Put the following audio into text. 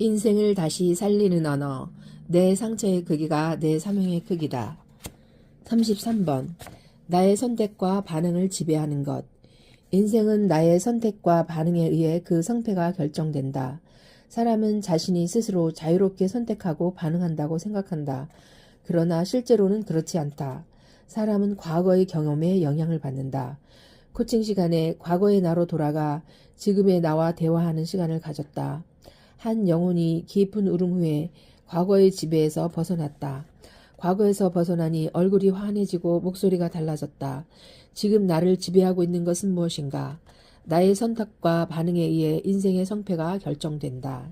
인생을 다시 살리는 언어. 내 상처의 크기가 내 사명의 크기다. 33번. 나의 선택과 반응을 지배하는 것. 인생은 나의 선택과 반응에 의해 그 성패가 결정된다. 사람은 자신이 스스로 자유롭게 선택하고 반응한다고 생각한다. 그러나 실제로는 그렇지 않다. 사람은 과거의 경험에 영향을 받는다. 코칭 시간에 과거의 나로 돌아가 지금의 나와 대화하는 시간을 가졌다. 한 영혼이 깊은 울음 후에 과거의 지배에서 벗어났다. 과거에서 벗어나니 얼굴이 환해지고 목소리가 달라졌다. 지금 나를 지배하고 있는 것은 무엇인가? 나의 선택과 반응에 의해 인생의 성패가 결정된다.